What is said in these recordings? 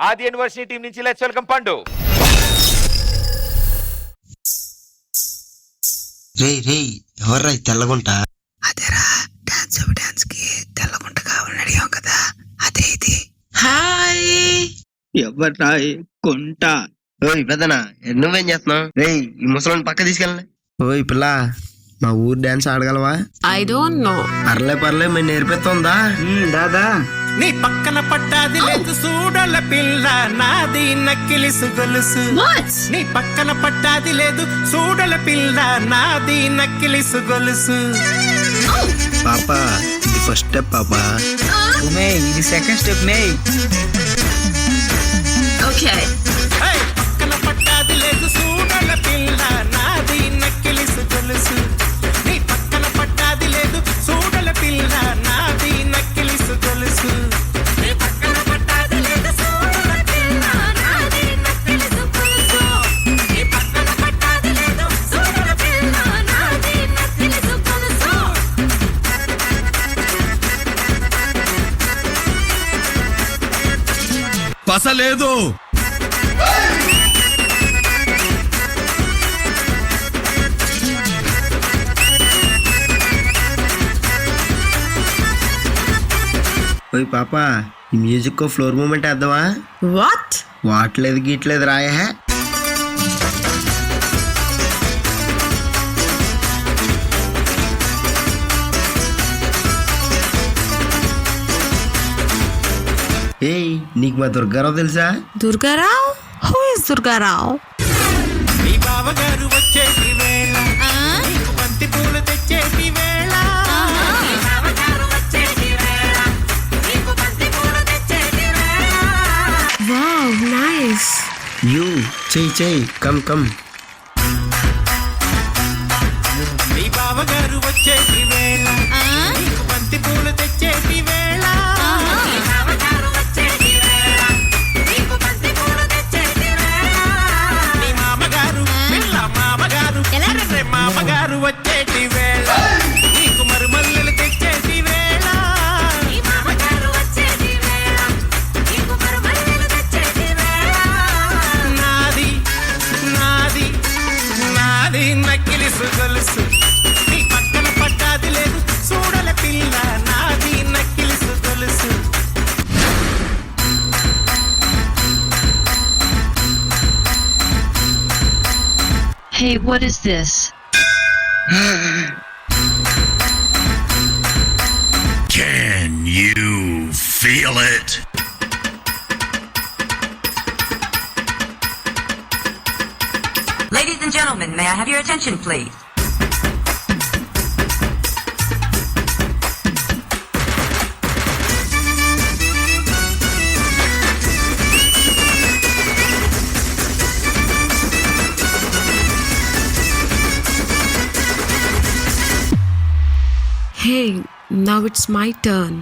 ఆది university team నుంచి let's welcome పండు. ఎవర్రా తెల్లగుంట? అదేరా డాన్స్ కి తెల్లగుంట కావాలని అడిగాం కదా, అదే ఇది. హాయ్ ఎవర్రా కొంట? ఓయ్ పెద్దనా, నువ్వేం చేస్తున్నావు? రేయ్ ఈ ముసలోని పక్క తీసుకెళ్ళండి. ఓయ్ పిల్ల, మా ఊరు డాన్స్ ఆడగలవా? I don't know. పర్లే మరి నేర్పిస్తుందా? దాదా నీ పక్కన పట్టాది లేదు చూడల పిల్ల, నాది నక్కిలిసు గొలుసు. నీ పక్కన పట్టాది లేదు చూడల పిల్ల, నాది నక్కిలిసు గొలుసు. పాపా ఇది ఫస్ట్ స్టెప్ పాపా. ఇది సెకండ్ స్టెప్ మే. ఓకే. పక్కన పట్టాది లేదు చూడల పిల్ల, నాది నక్కిలిసు గొలుసు. నీ పక్కన పట్టాది లేదు చూడల పిల్ల, నాది నక్కిలిసు గొలుసు. నీ పక్కన పట్టాది లేదు చూడల పిల్ల, నాది నక్కిలిసు గొలుసు. నీ పక్కన పట్టాది లేదు చూడల పిల్ల, నాది నక్కిలిసు గొలుసు. పసలేదు. ఓయ్ పాపా, ఈ మ్యూజిక్ కో ఫ్లోర్ మూమెంట్ వేద్దామా? వాట్? వాట్లేదు గీట్లేదు రాయా. ఏయ్ నీకు మా దుర్గారావు తెలుసా? దుర్గారావు? Who is Durgarao? నీ బావగారు వచ్చేటి వేళ, నీకు బంతి పూలు తెచ్చేటి వేళ. నీ బావగారు వచ్చేటి వేళ, నీకు బంతి పూలు తెచ్చేటి వేళ. Wow, nice. యూ చెయ్యి కమ్. నీ బావగారు వచ్చేటి వేళ, నీకు బంతి పూలు తెచ్చేటి వేళ. నీ బావగారు వచ్చేటి వేళ, నీకు బంతి పూలు తెచ్చేటి వేళ. నీ మామగారు పిల్ల మామగారు అరెరే మామగారు వచ్చేటి వేళ, నీకు మరుమల్లెలు తెచ్చేటి వేళ. నీ మామగారు వచ్చేటి వేళ, నీకు మరుమల్లెలు తెచ్చేటి వేళ. నాది నాది నాది నక్కిలిసు గొలుసు. నీ పక్కన పట్టాది లేదు చూడల పిల్ల, నాది నక్కిలిసు గొలుసు. Hey, what is this? Can you feel it? Ladies and gentlemen, may I have your attention, please? Hey, now it's my turn.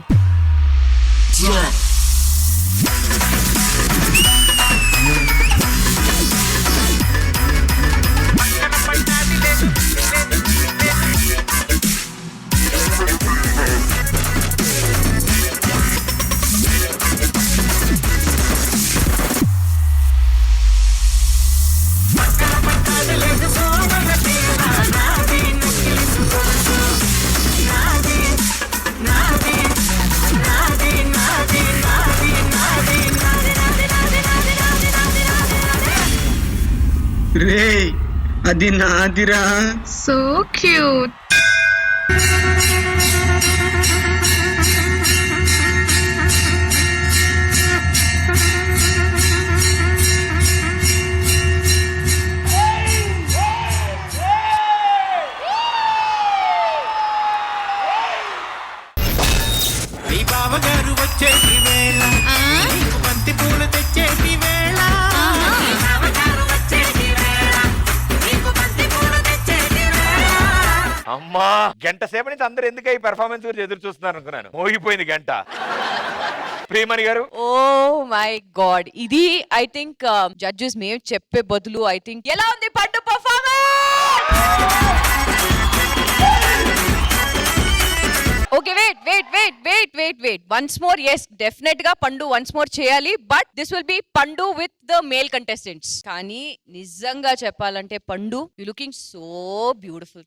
రే అది నాదిరా. So cute. నీ బావగారు వచ్చేటి వేళ, నీకు బంతి పూలు తెచ్చేటి వేళ. నీ బావగారు వచ్చేటి వేళ, నీకు బంతి పూలు తెచ్చేటి వేళ. అమ్మా, గంట సేపు నుంచి అందరు ఎందుకు ఈ పెర్ఫార్మెన్స్ గురించి ఎదురు చూస్తున్నారు అనుకున్నాను. మోగిపోయింది గంట. ప్రియమణి గారు, ఓ మై గాడ్, ఇది ఐ థింక్ జడ్జెస్ మేము చెప్పే బదులు ఐ థింక్ ఎలా ఉంది Pandu performance? Okay, wait wait once more. Yes, definite గా పండు వన్స్ మోర్ చేయాలి, but this will be Pandu with the male contestants. కానీ నిజంగా చెప్పాలంటే Pandu you looking so beautiful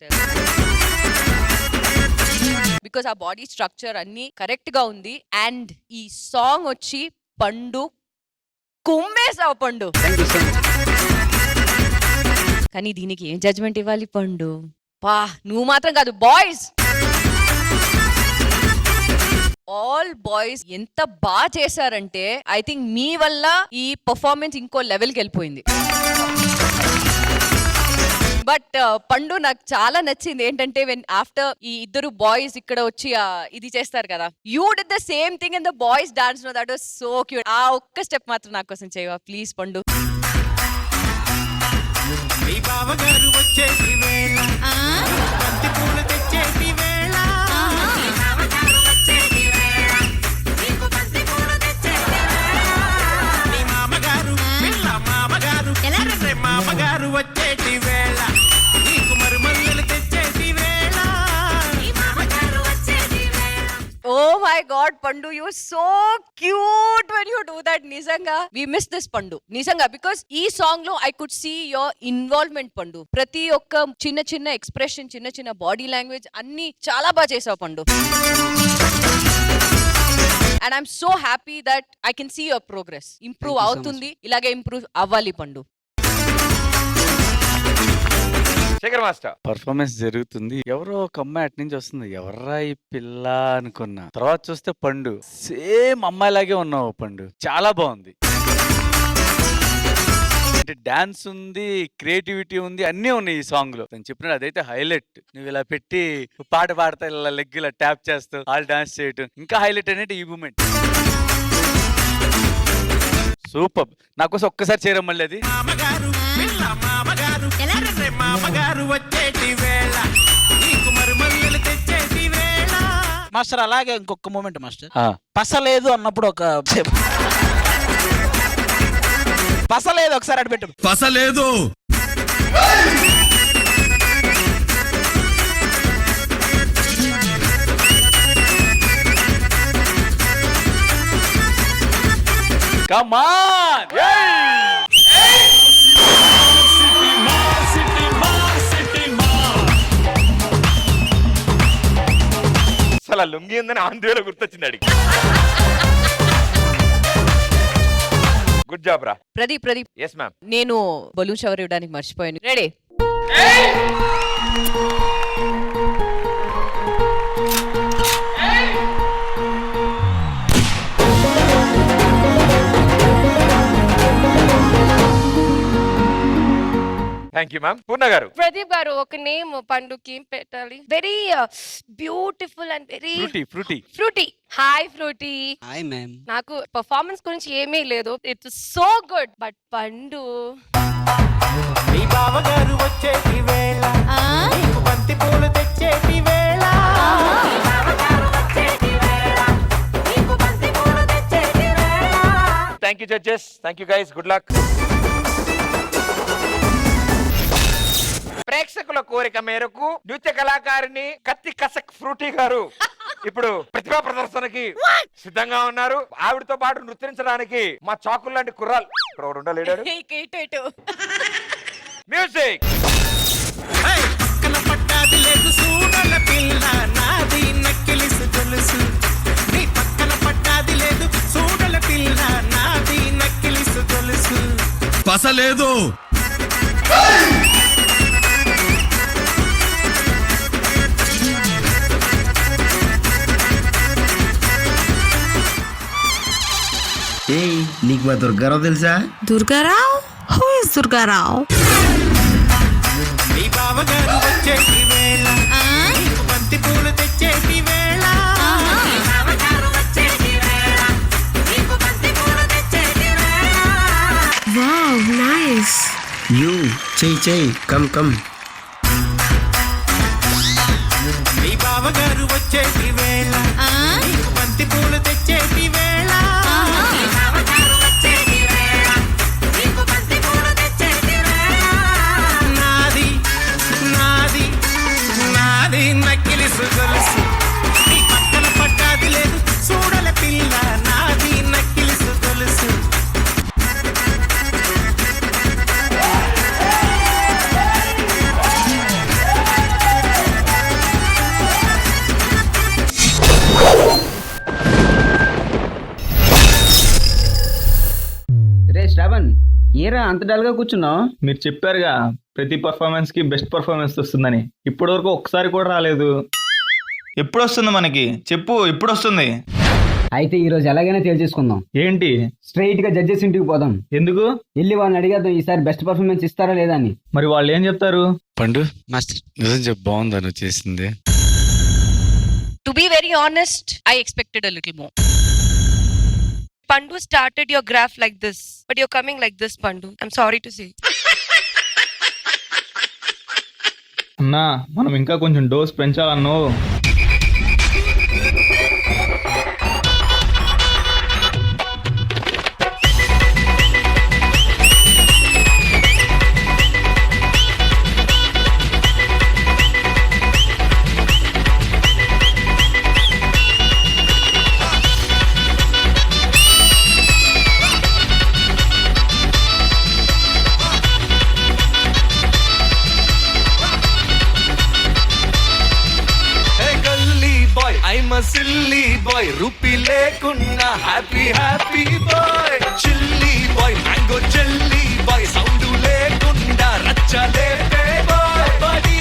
because ఆ బాడీ స్ట్రక్చర్ అన్ని కరెక్ట్ గా ఉంది. అండ్ ఈ సాంగ్ వచ్చి పండు కుమ్మేసావు పండు. కానీ దీనికి ఏం జడ్జ్మెంట్ ఇవ్వాలి పండు? పా, నువ్వు మాత్రం కాదు, బాయ్స్, ఆల్ బాయ్స్ ఎంత బాగా చేశారంటే ఐ థింక్ మీ వల్ల ఈ పర్ఫార్మెన్స్ ఇంకో లెవెల్కి వెళ్ళిపోయింది. బట్ పండు నాకు చాలా నచ్చింది ఏంటంటే వెన్ ఆఫ్టర్ ఈ ఇద్దరు బాయ్స్ ఇక్కడ వచ్చి ఇది చేస్తారు కదా, you did the same thing in the boys dance. No, that was so cute. ఆ ఒక్క స్టెప్ మాత్రం నా కోసం చేయవా ప్లీజ్ పండు? మీ బావగారు వచ్చేటి వేళ, బంతి పూలు తెచ్చేటి వేళ, మీ బావగారు వచ్చేటి వేళ, నీకు బంతి పూలు తెచ్చేటి వేళ, మీ మామగారు పిల్ల మామగారు ఎర్రె మామగారు వచ్చేటి వేళ, నీకు మరుమల్లెలు తెచ్చేటి వేళ, మీ మామగారు వచ్చేటి వేళ. ఓ మై గాడ్ పండు, you so cute when you do that. నిజంగా వి మిస్ దిస్ పండు నిజంగా, బికాస్ ఈ సాంగ్ లో I could see your involvement Pandu. ప్రతి ఒక్క చిన్న చిన్న ఎక్స్ప్రెషన్, చిన్న చిన్న బాడీ లాంగ్వేజ్ అన్ని చాలా బాగా చేసావు Pandu. And I'm so happy that I can see your progress. Improve అవుతుంది, ఇలాగే ఇంప్రూవ్ అవ్వాలి పండు. శేఖర్ మాస్టర్, పర్ఫార్మెన్స్ జరుగుతుంది, ఎవరో ఒక అమ్మాయి అటు నుంచి వస్తుంది, ఎవర్రా ఈ పిల్ల అనుకున్నా. తర్వాత చూస్తే పండు సేమ్ అమ్మాయిలాగే ఉన్నావు పండు, చాలా బాగుంది. అంటే డాన్స్ ఉంది, క్రియేటివిటీ ఉంది, అన్నీ ఉన్నాయి ఈ సాంగ్ లో. తను చెప్పినాడు అదైతే హైలైట్. నువ్వు ఇలా పెట్టి పాట పాడతా ఇలా లెగ్ ఇలా ట్యాప్ చేస్తూ వాళ్ళు డాన్స్ చేయటం, ఇంకా హైలైట్ అనేది ఈ మూమెంట్. సూపర్. నాకోసం ఒక్కసారి చేయడం మళ్ళీ అది. మామగారు పిల్ల మామగారు ఎర్రె మామగారు వచ్చేటి వేళ, నీకు మరుమల్లెలు తెచ్చేటి వేళ. మాస్టర్ అలాగే ఇంకొక మూమెంట్ మాస్టర్. ఆ, పసలేదు అన్నప్పుడు ఒక పసలేదు ఒకసారి అటు పెట్టు. పసలేదు. come on! అసలు ఆ లుంగి ఉందని ఆంధ్రలో గుర్తొచ్చింది అడిగి. గుడ్ జాబ్ రా. Pradeep, yes ma'am. నేను బలూన్ షవర్ ఇవ్వడానికి మర్చిపోయాను. Ready? Thank you ma'am. Purna garu. Pradeep garu, ఒక నేమ్ పండుకి పెట్టాలి. Very beautiful and very fruity. Fruity. Hi fruity. Hi ma'am. నాకు పర్ఫార్మెన్స్ గురించి ఏమీ లేదు, ఇట్స్ సో గుడ్. బట్ పండు మీ బావగారు వచ్చేటి వేళ, నీకు బంతి పూలు తెచ్చేటి వేళ, మీ బావగారు వచ్చేటి వేళ, నీకు బంతి పూలు తెచ్చేటి వేళ. Thank you judges, thank you guys, good luck. ప్రేక్షకుల కోరిక మేరకు నృత్య కళాకారిణి కత్తి కసక్ ఫ్రూటీ గారు ఇప్పుడు ప్రతిభా ప్రదర్శనకి సిద్ధంగా ఉన్నారు. ఆవిడతో పాటు నృత్యించడానికి మా చాకులు లాంటి కుర్రాలు ఇక్కడ ఉండలేడారు. మ్యూజిక్. పక్కన పట్టాది లేదు సూడల పిల్ల, నాది నక్కిలిసు గొలుసు. నీ పక్కన పట్టాది లేదు సూడల పిల్ల, నాది నక్కిలిసు గొలుసు. పసలేదు. ఏయ్, నీకు మా దుర్గారావు తెలుసా? Durgarao? Who is Durgarao? మీ బావగారు వచ్చేటి వేళ, నీకు బంతి పూలు తెచ్చేటి వేళ, మీ బావగారు వచ్చేటి వేళ, నీకు బంతి పూలు తెచ్చేటి వేళ. Wow, nice. యూ చెయ్యి కమ్. మీ బావగారు వచ్చేటి వేళ, నీకు బంతి పూలు తెచ్చేటి వేళ, మీ బావగారు వచ్చేటి వేళ, నీకు బంతి పూలు తెచ్చేటి వేళ. నాది నాది నాది నక్కిలిసు గొలుసు. నీ పక్కన పట్టాది లేదు అంత డల్ గా కూర్చున్నావు? మీరు చెప్పారుగా ప్రతి పర్ఫార్మెన్స్ కి బెస్ట్ పర్ఫార్మెన్స్ వస్తుందని. ఇప్పటి వరకు ఒక్కసారి కూడా రాలేదు. ఎప్పుడు వస్తుంది మనకి? చెప్పు, ఎప్పుడు వస్తుంది? అయితే ఈ రోజు ఎలాగైనా తేల్చేసుకుందాం. ఏంటి? స్ట్రైట్ గా జడ్జెస్ ఇంటికి పోదాం. ఎందుకు? వెళ్ళి వాళ్ళని అడిగేద్దాం ఈసారి బెస్ట్ పర్ఫార్మెన్స్ ఇస్తారా లేదా అని. మరి వాళ్ళు ఏం చెప్తారు? పండు నిజం చెప్పు, బాగుందా నువ్వు చేసింది? To be very honest, I expected a little more. Pandu started your graph like this, but you're coming like this, Pandu. I'm sorry to say. అన్నా, మనం ఇంకా కొంచెం డోస్ పెంచాలన్నో. I'm a silly boy, rupee లేకున్నా happy happy boy. Chilly boy, mango jelly boy, sound లేకుండా రచ్చలే bye. బడి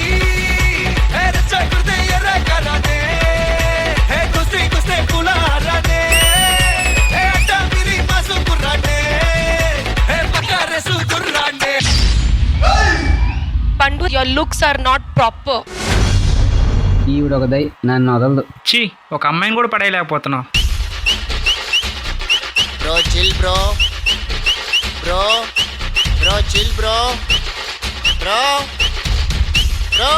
హే రచ్చ కుర్దే ఎర్ర కరానే, హే కుస్తే కుస్తే పులారానే, హే అడ్డా మిరి మాసు కుర్రానే, హే పక్కారే సు కుర్రానే. Pandu, your looks are not proper. ఈవిడ ఒక దై నన్ను వదలదు. చీ, ఒక అమ్మాయిని కూడా పడేయలేకపోతున్నావు. Bro chill bro, bro bro chill bro, bro bro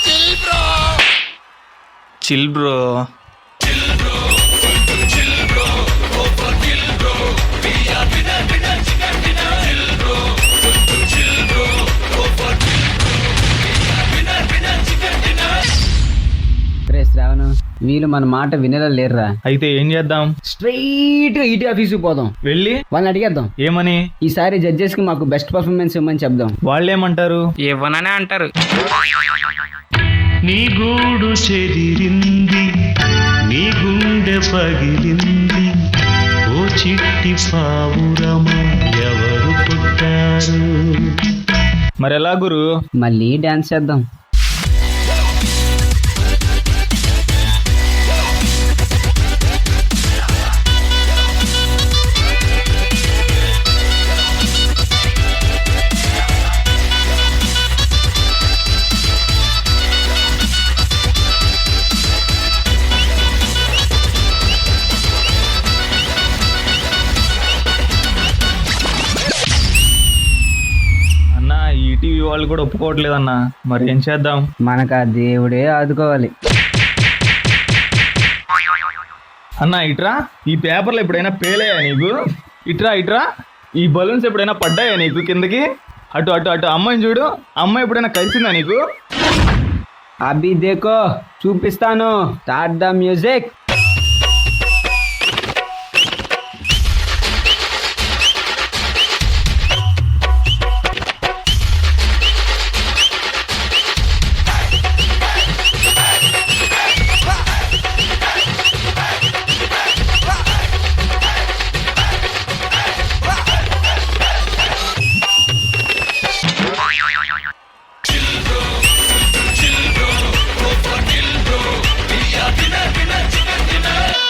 chill bro, chill bro. Shravan, వీళ్ళు మన మాట వినేలా లేరురా. అయితే ఏం చేద్దాం? స్ట్రైట్ గా ఈటీ ఆఫీస్ పోదాం. వెళ్ళి వాళ్ళని అడిగేద్దాం ఏమని. ఈసారి జడ్జెస్ కి మాకు బెస్ట్ పర్ఫార్మెన్స్ ఇవ్వమని చెప్దాం. వాళ్ళేమంటారు? ఇవ్వననే అంటారు. నీ గూడు చెదిరింది, నీ గుండె పగిలింది, ఓ చిట్టి పావురమా ఎవరు పుట్టారు? మరి ఎలా గురు? మళ్ళీ డాన్స్ చేద్దాం. అన్నా, ఈటీవీ వాళ్ళు కూడా ఒప్పుకోవట్లేదన్నా. మరి ఏం చేద్దాం? మనకు ఆ దేవుడే ఆదుకోవాలి. అన్నా ఇట్రా, ఈ పేపర్లు ఎప్పుడైనా పేలయ్యా నీకు? ఇట్రా ఇట్రా, ఈ బలూన్స్ ఎప్పుడైనా పడ్డాయా నీకు కిందకి? అటు అటు అటు అమ్మాయిని చూడు, అమ్మాయి ఎప్పుడైనా కలిసిందా నీకు? అభి దేకో, చూపిస్తాను. Start the music.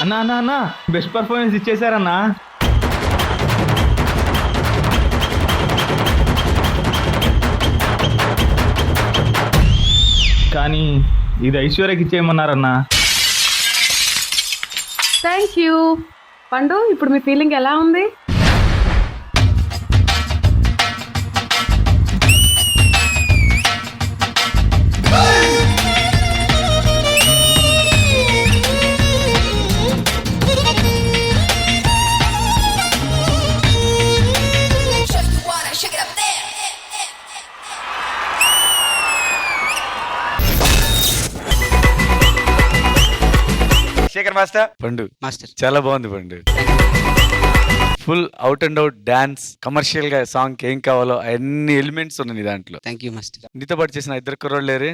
అన్నా అన్నా అన్నా, బెస్ట్ పర్ఫార్మెన్స్ ఇచ్చేసారన్నా. కానీ ఇది ఐశ్వర్యకి ఇచ్చేయమన్నారన్నా. Thank you. పండు, ఇప్పుడు మీ ఫీలింగ్ ఎలా ఉంది? శేఖర్ మాస్టర్. పండు చాలా బాగుంది పండు. Full out and out dance, commercial గా సాంగ్ ఏం కావాలో అన్ని ఎలిమెంట్స్ ఉన్నాయి దాంట్లో. Thank you master. నీతో పాటు చేసిన ఇద్దరు కుర్రోళ్ళు లేరే?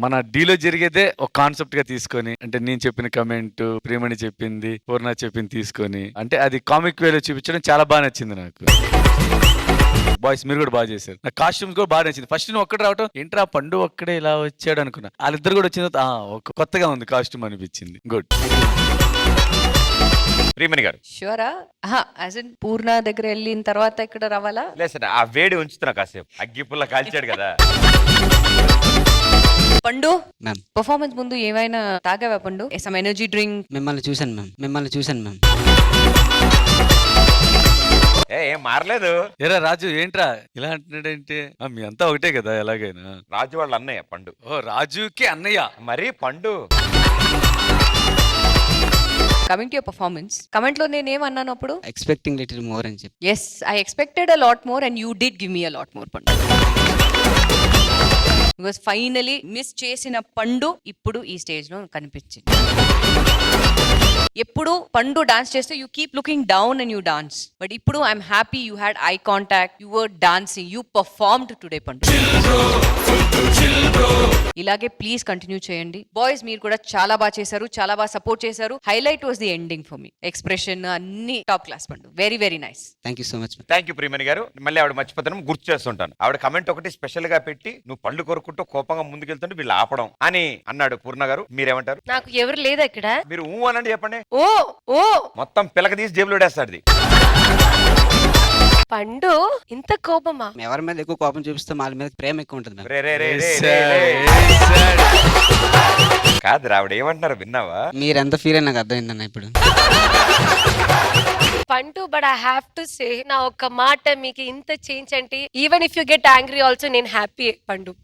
మన డీలో జరిగేదే ఒక కాన్సెప్ట్ గా తీసుకొని, అంటే నేను చెప్పిన కమెంట్, ప్రియమణి చెప్పింది, పూర్ణ చెప్పింది తీసుకొని, అంటే అది కామిక్ వేలో చూపించడం చాలా బాగా నచ్చింది నాకు. బాయ్స్ మీరు కూడా బాగా చేశారు. నా కాస్ట్యూమ్స్ కూడా బాగా నచ్చింది. ఫస్ట్ నువ్వు ఒక్కడే రావటం ఏంట్రా పండు ఒక్కడే ఇలా వచ్చాడు అనుకున్నా. వాళ్ళిద్దరు కూడా వచ్చిన ఒక కొత్తగా ఉంది కాస్ట్యూమ్ అనిపించింది. గుడ్. ప్రియమణి గారు షూరా? యాజ్ ఇన్ పూర్ణ దగ్గర వెళ్ళిన తర్వాత ఇక్కడ రావాలా? లేదు సార్, ఆ వేడి ఉంచుతున్నా కాసేపు. అగ్గిపుల్ల కాల్చాడు కదా. పండు మ్యామ్. పర్ఫార్మెన్స్ ముందు ఏమైనా తాగావా పండు? Some energy drink? మిమ్మల్ని చూశాను మ్యామ్. ఏం మారలేదు. ఏరా రాజు ఏంట్రా ఇలా అంటున్నాడంటే మీ అంతా ఒకటే కదా ఎలాగైనా. రాజు వాళ్ళ అన్నయ్య పండు. ఓ రాజుకి అన్నయ్య. మరి Pandu. Coming to your performance, comment లో నేనేమన్నాను అప్పుడు? ఎక్స్పెక్టింగ్ లిటిల్ మోర్ అని చెప్పి. Yes, I expected a lot more and you did give me a lot more Pandu. Because finally miss చేసిన పండు ఇప్పుడు ఈ స్టేజ్ లో కనిపించింది. ఎప్పుడు పండు డాన్స్ చేస్తే you keep looking down and you dance, but ఇప్పుడు I'm happy you had eye contact, you were dancing, you performed today Pandu. ఇలాగే please continue చేయండి. బాయ్స్ మీరు కూడా చాలా బాగా చేశారు, చాలా బాగా సపోర్ట్ చేశారు. Highlight was the ending for me. Expression అన్ని టాప్ క్లాస్ పండు. Very very nice. Thank you so much. Thank you Priyamani గారు. మళ్ళీ ఆవిడ మర్చిపోతాను, గుర్తు చేస్తుంటాను. ఆవిడ కమెంట్ ఒకటి స్పెషల్ గా పెట్టి, నువ్వు పళ్ళు కొరుకుంటూ కోపంగా ముందుకెళ్తుంటే వీళ్ళు ఆపడం అని అన్నాడు. పూర్ణ గారు మీరేమంటారు? నాకు ఎవరు లేదా ఇక్కడ? మీరు ఊ అనండి, చెప్పండి. ఓ ఓ మొత్తం పిలక తీసి జేబులో వేస్తాడు. పండు ఇంత కోపమా? ఎవరి మీద ఎక్కువ కోపం చూపిస్తే వాళ్ళ మీద ప్రేమ ఎక్కువ ఉంటుంది మ్యామ్. రే రే రే రే రే. కాదు ఆవిడ ఏమంటున్నారు విన్నావా? మీరు ఎంత ఫీల్ అయినా నాకు అర్థమైందన్న ఇప్పుడు. పండు but I have to say, నా ఒక్క మాట మీకు ఇంత చేంజ్ అంటే, even if you get angry also నేను హ్యాపీ పండు.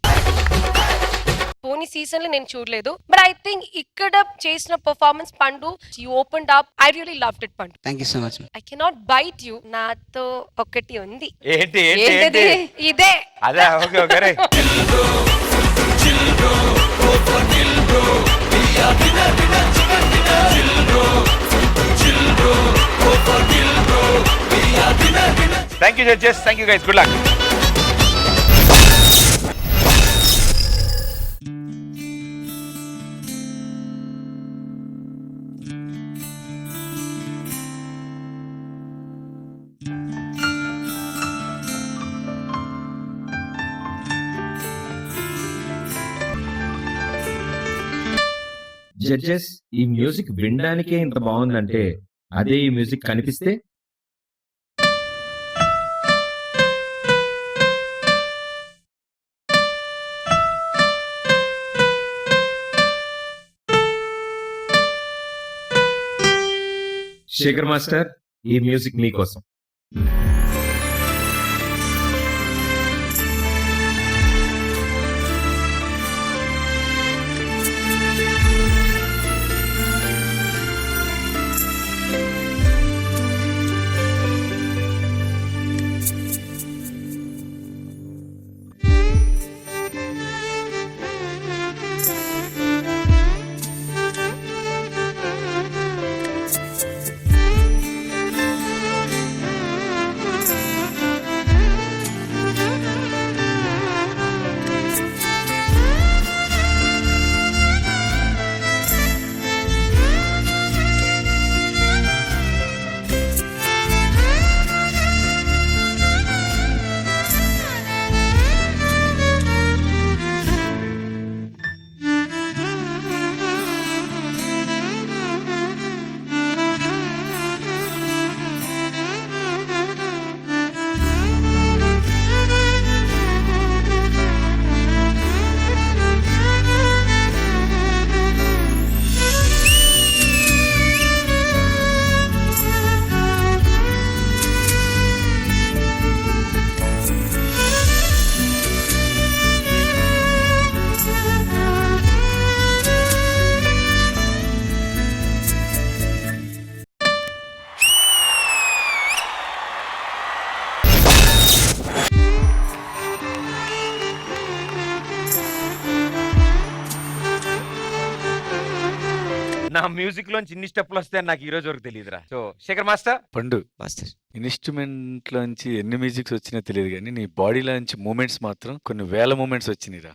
పోనీ సీజన్ లో నేను చూడలేదు, బట్ ఐ థింక్ ఇక్కడ చేసిన performance Pandu, you opened up. I really loved it Pandu. Thank you so much. I cannot bite you. నాతో ఒకటి ఉంది. ఏంటి ఏంటది? ఇదే. అదే. ఓకే ఓకే రే. Thank you judges, thank you guys, good luck. Judges, ఈ మ్యూజిక్ వినడానికే ఇంత బాగుందంటే అదే ఈ మ్యూజిక్ కనిపిస్తే శేఖర్ మాస్టర్, ఈ మ్యూజిక్ మీకోసం. నా మ్యూజిక్ లోంచి ఇన్ని స్టెప్లు వస్తాయని నాకు ఈ రోజు వరకు తెలియదురా. So Shekhar master. Pandu instrument లోంచి ఎన్ని మ్యూజిక్స్ వచ్చినా తెలియదు కానీ నీ బాడీలోంచి మూమెంట్స్ మాత్రం కొన్ని వేల మూమెంట్స్ వచ్చినాయిరా.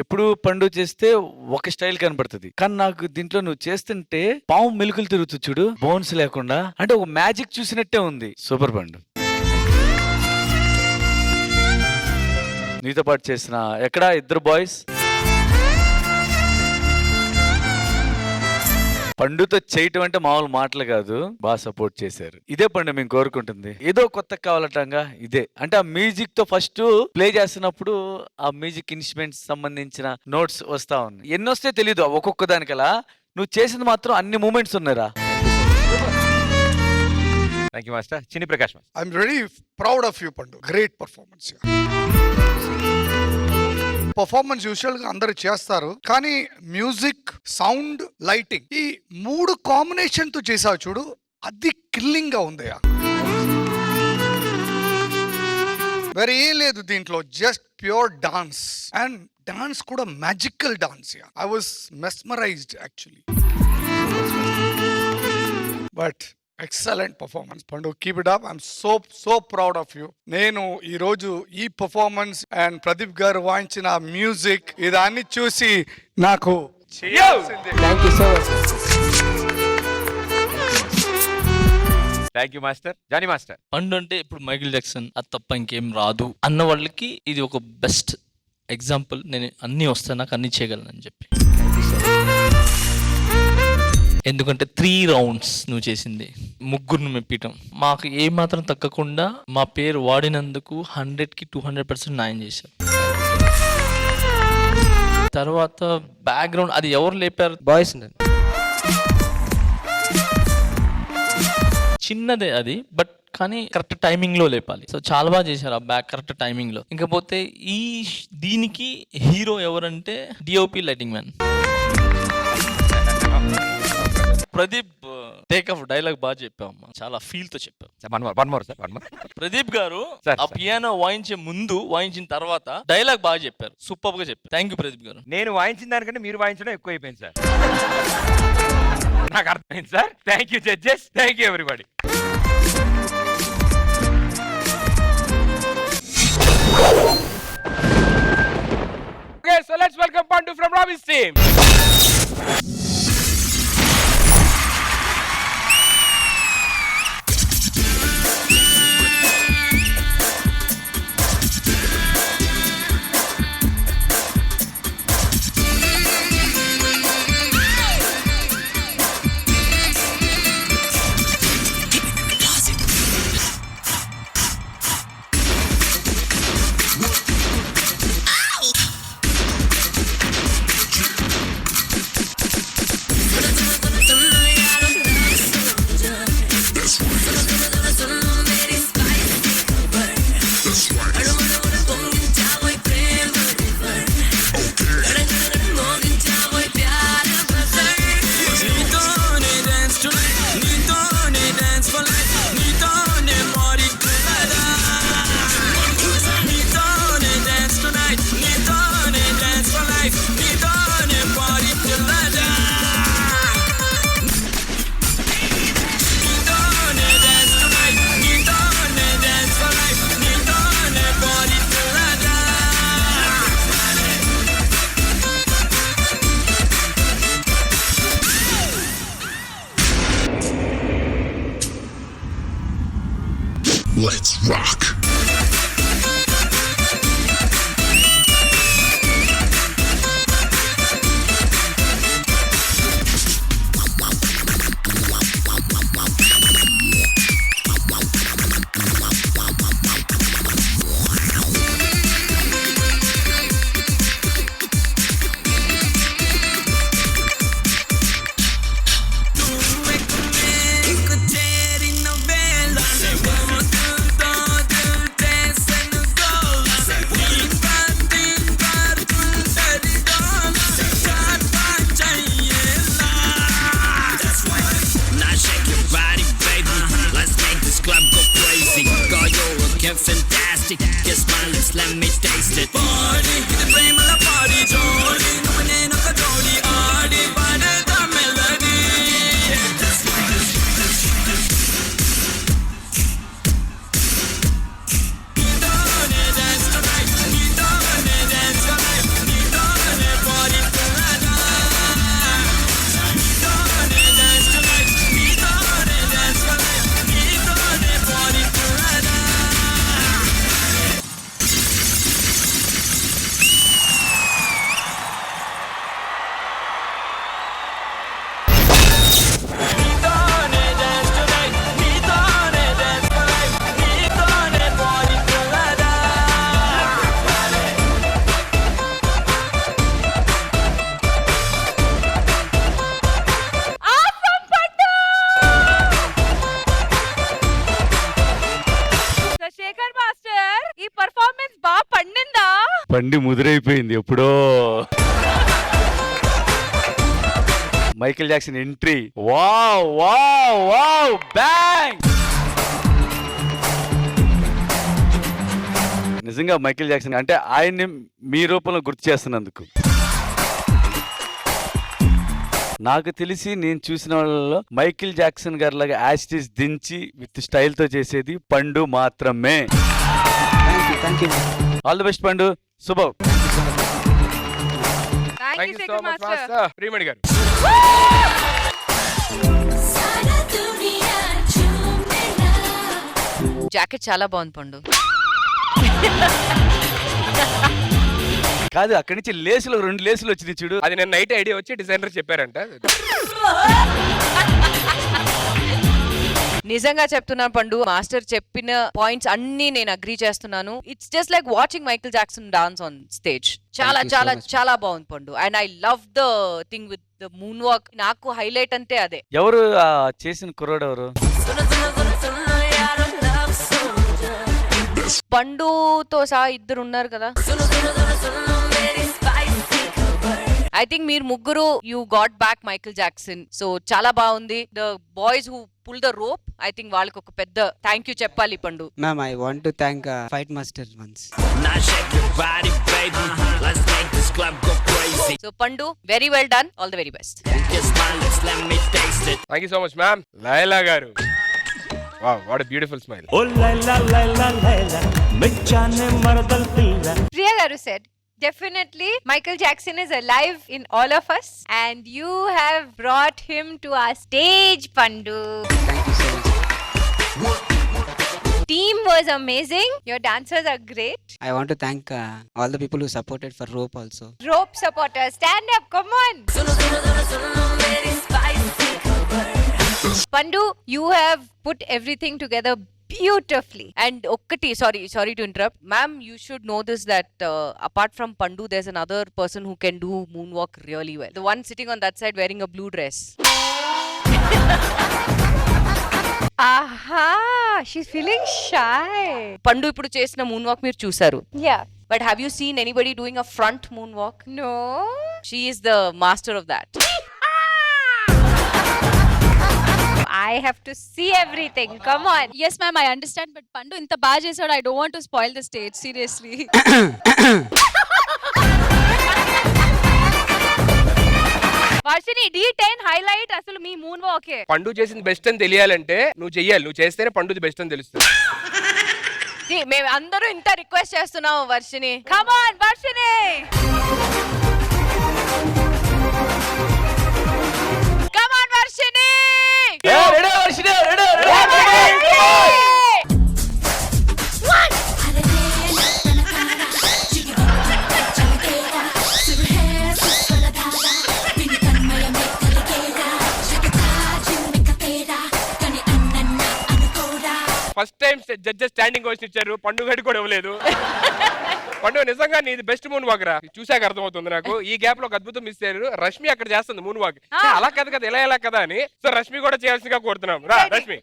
ఎప్పుడు పండు చేస్తే ఒక స్టైల్ కనబడుతుంది, కానీ నాకు దీంట్లో నువ్వు చేస్తుంటే పాము మెలుకులు తిరుగుతుంది చూడు, బోన్స్ లేకుండా, అంటే ఒక మ్యాజిక్ చూసినట్టే ఉంది. సూపర్ పండు. నీతో పాటు చేసిన ఎక్కడ ఇద్దరు బాయ్స్ పండుతో చేయటం అంటే మామూలు మాటలు కాదు, బాగా సపోర్ట్ చేశారు. ఇదే పండు మేము కోరుకుంటుంది, ఏదో కొత్త కావాలటంగా ఇదే. అంటే ఆ మ్యూజిక్ తో ఫస్ట్ ప్లే చేస్తున్నప్పుడు ఆ మ్యూజిక్ ఇన్స్ట్రుమెంట్స్ సంబంధించిన నోట్స్ వస్తా ఉన్నాయి, ఎన్ని వస్తే తెలీదు ఒక్కొక్క దానికలా. నువ్వు చేసింది మాత్రం అన్ని మూమెంట్స్ ఉన్నాయిరా. Thank you master. Chinni Prakash master. I'm very proud of you Pandu, great performance. Performance usual గా అందరు చేస్తారు, కానీ మ్యూజిక్, సౌండ్, లైటింగ్ ఈ 3 కాంబినేషన్ తో చేసావు చూడు, అది కిల్లింగ్ గా ఉందయ్యా. వేరే ఏం లేదు దీంట్లో, just pure dance, and dance కూడా magical dance. I was mesmerised actually. But excellent performance Pandu, keep it up. I'm so proud of you. నేను ఈ రోజు ఈ పర్ఫార్మెన్స్ అండ్ ప్రదీప్ గారు వాయించిన మ్యూజిక్ ఇదాన్ని చూసి నాకు thank you so much. Thank you master. Johnny master. Pandu అంటే ఇప్పుడు మైకిల్ జాక్సన్, అది తప్ప ఇంకేం రాదు అన్న వాళ్ళకి ఇది ఒక బెస్ట్ ఎగ్జాంపుల్. నేను అన్నీ వస్తాను, నాకు అన్నీ చేయగలను చెప్పి. ఎందుకంటే 3 రౌండ్స్ నువ్వు చేసింది, ముగ్గురును మెప్పటం, మాకు ఏ మాత్రం తగ్గకుండా మా పేరు వాడినందుకు 100కి 200% న్యాయం చేశారు. తర్వాత బ్యాక్గ్రౌండ్ అది ఎవరు లేపారు? బాయ్స్ చిన్నదే అది, బట్ కానీ కరెక్ట్ టైమింగ్ లో లేపాలి. సో చాలా బాగా చేశారు ఆ బ్యాక్ కరెక్ట్ టైమింగ్ లో. ఇంకపోతే ఈ దీనికి హీరో ఎవరంటే DOP lighting man Pradeep. Take off dialogue బాగా చెప్పావమ్మా, చాలా ఫీల్ తో చెప్పావు. ప్రదీప్ గారు ఆ పియానో వాయించే ముందు, వాయించిన తర్వాత డైలాగ్ బాగా చెప్పారు, సూపర్ గా చెప్పారు. థ్యాంక్ యూ ప్రదీప్ గారు. నేను వాయించిన దానికంటే మీరు వాయించడం ఎక్కువ అయిపోయింది సార్, నాకు అర్థమైంది sir. Thank you judges, thank you everybody. Okay, so let's welcome Pandu from Robbie's team. Let's rock. Fantastic, yes, my lips, let me taste it. Party, the flame of the party, Jolly, no one ain't no Jolly, Ardy, but the melody. That's why we don't dance tonight, we don't dance tonight, we don't Shekhar master ఈ performance బాగా పండిందా? పండి ముదిరైపోయింది ఎప్పుడో. Michael Jackson entry, wow wow wow, bang. నిజంగా Michael Jackson అంటే ఆయన్ని మీ రూపంలో గుర్తు చేస్తున్నందుకు. నాకు తెలిసి నేను చూసిన వాళ్ళలో మైకేల్ జాక్సన్ గారి లాగా యాస్టిస్ దించి విత్ స్టైల్ తో చేసేది పండు మాత్రమే. ఆల్ ది బెస్ట్ పండు, శుభం. Thank you so much, master. Priyamani గారు. జాకెట్ చాలా బాగుంది పండు. కాదు, అక్కడి నుంచి లేసులు 2 లేసులు వచ్చింది చూడు. అది నేను నైట్ ఐడియా వచ్చి డిజైనర్ చెప్పారంట. నిజంగా చెప్తున్నాను పండు, మాస్టర్ చెప్పిన పాయింట్స్ అన్ని నేను అగ్రీ చేస్తున్నాను. It's just like watching Michael Jackson dance on stage. చాలా చాలా చాలా బాగుంది పండు. And I love the thing with the moon walk. నాకు హైలైట్ అంటే అదే. ఎవరు చేసిన కుర్రాడు ఎవరు? పండుతో సహా ఇద్దరు ఉన్నారు కదా. ఐ థింక్ మీరు ముగ్గురు you got back Michael Jackson. So చాలా బాగుంది. The boys who pull the rope, I think వాళ్ళకి ఒక పెద్ద థ్యాంక్ యూ చెప్పాలి Pandu. Ma'am, I want to thank fight master once. So Pandu, very well done. All the very best. Thank you so much ma'am. Laila garu, wow, what a beautiful smile. Priya Garu said, definitely Michael Jackson is alive in all of us and you have brought him to our stage, Pandu. Thank you so much. Team was amazing. Your dancers are great. I want to thank all the people who supported for rope also. Rope supporters, stand up, come on. Pandu, you have put everything together beautifully. And okkati, sorry to interrupt, ma'am, you should know this, that apart from Pandu, there's another person who can do moonwalk really well. The one sitting on that side wearing a blue dress. Aha, she's feeling shy. Pandu ippudu chesina moonwalk meer chusaru. Yeah. But have you seen anybody doing a front moonwalk? No. She is the master of that. I have to see everything. Come on. Yes, ma'am, I understand. But Pandu, inta baga chesadu, I don't want to spoil the stage. Seriously. Varshini, D10 highlight అసలు మీ moon వాకే. పండు చేసింది best అని తెలియాలంటే నువ్వు చెయ్యాలి. నువ్వు చేస్తేనే పండుది best అని తెలుస్తుంది. మేము అందరూ ఇంత రిక్వెస్ట్ చేస్తున్నాము Varshini. Come on, Varshini. Come on, Varshini. Ready Varshini, ready. First time judges standing question ఇచ్చారు, పండు గడి కూడా ఇవ్వలేదు. పండు నిజంగా నీది బెస్ట్ మూన్ వాక్ రా, చూసాక అర్థమవుతుంది నాకు. ఈ గ్యాప్ లో ఒక అద్భుతం మిస్ అయ్యారు. రష్మి అక్కడ చేస్తుంది మూన్ వాక్. అలా కదా కదా, ఎలా కదా అని. సో రష్మి కూడా చేయాల్సిందిగా కోరుతున్నాం. రా రష్మి.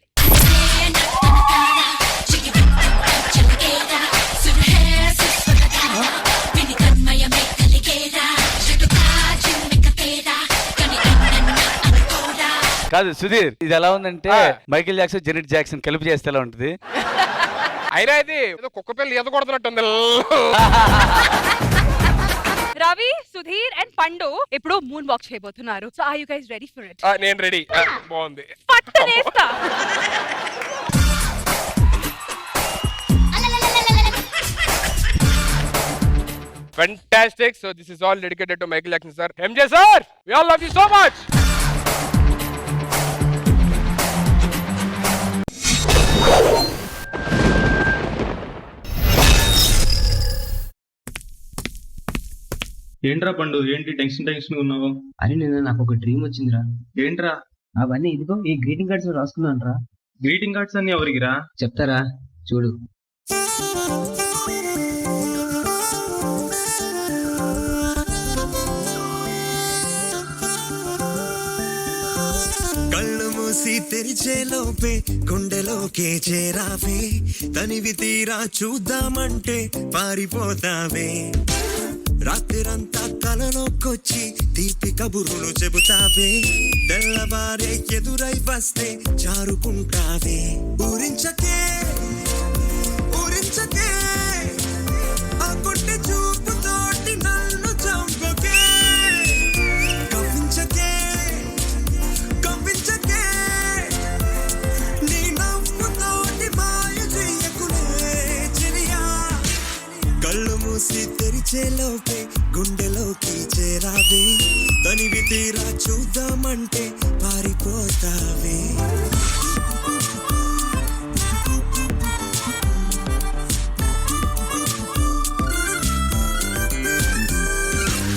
కాదు సుధీర్, ఇది ఎలా ఉందంటే మైకేల్ జాక్సన్ జెనెట్ జాక్సన్ కలిపి చేస్తే ఎలా ఉంటుంది? అయినా ఇది ఏదో కుక్క పిల్ల ఈత కొడుతున్నట్టుంది. Ravi, Sudhir and Pandu ఇప్పుడు మూన్ వాక్ చేయబోతున్నారు. So are you guys ready for it? నేను రెడీ. బాగుంది. పట్టనేస్తా. Fantastic. So this is all dedicated to Michael Jackson sir. MJ sir, we all love you so much. ఏంట్రా పండు, ఏంటి tension ఉన్నావు? అరే నిన్న నాకు ఒక డ్రీమ్ వచ్చిందిరా. ఏంట్రా? అవన్నీ ఇదిగో ఈ గ్రీటింగ్ కార్డ్స్ రాసుకున్నాను రా. గ్రీటింగ్ కార్డ్స్ అన్ని ఎవరికి రా? చెప్తారా చూడు. కళ్ళు మూసి తెరిచే లోపే గుండెలోకే చేరావే తనివి తీరా చూద్దామంటే పారిపోతావే రాత్రిరంతా కలలోకొచ్చి తీపి కబురులు చెబుతావే తెల్లవారే ఎదురై వస్తే జారుకుంటావే ఊరించకే ఊరించకే ఆ కొట్టి చూపుతోటి నన్ను చంపకే కవ్వించకే కవ్వించకే నీ నవ్వుతోటి మాయ చెయ్యకులే చెలియా కళ్ళు మూసి తెరిచే లోపే గుండెలోకి చేరావే తనివి తీరా చూద్దామంటే పారిపోతావే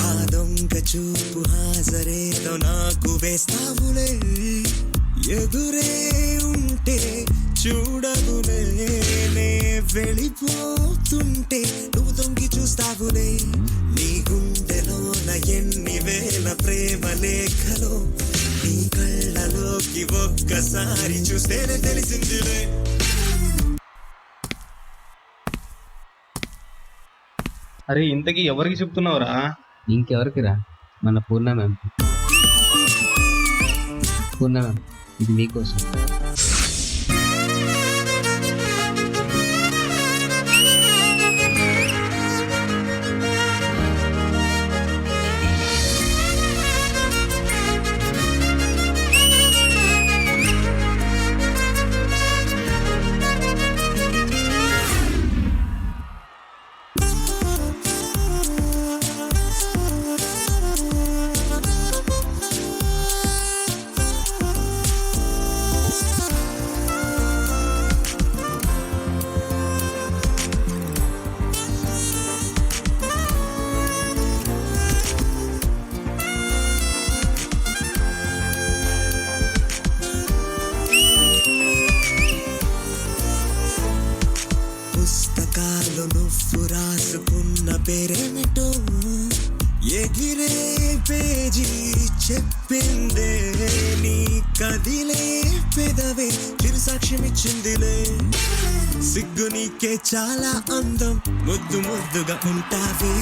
ఆ దొంగ చూపు హాజరేదో నాకు వేస్తావులే ఎదురే ఉంటే చూడవులే నే వెళ్ళిపోతుంటే నువ్వు దొంగి చూస్తావులే నీ గుండెలోన ఎన్ని వేల ప్రేమ లేఖలో నీ కళ్ళలోకి ఒక్కసారి చూస్తేనే తెలిసిందిలే అరే ఇంతకీ ఎవరికి చెప్తున్నావురా? ఇంకెవరికి రా, మన పూర్ణ మ్యామ్. పూర్ణ మ్యామ్, ఇది మీకోసం. పుస్తకాలు నువ్వు రాసుకున్న పేరేమిటో ఎగిరే పేజీ చెప్పిందే నీ కదిలే పెదవే చిరు సాక్ష్యమిచ్చిందిలే సిగ్గు నీకే చాలా అందం ముద్దు ముద్దుగా ఉంటావే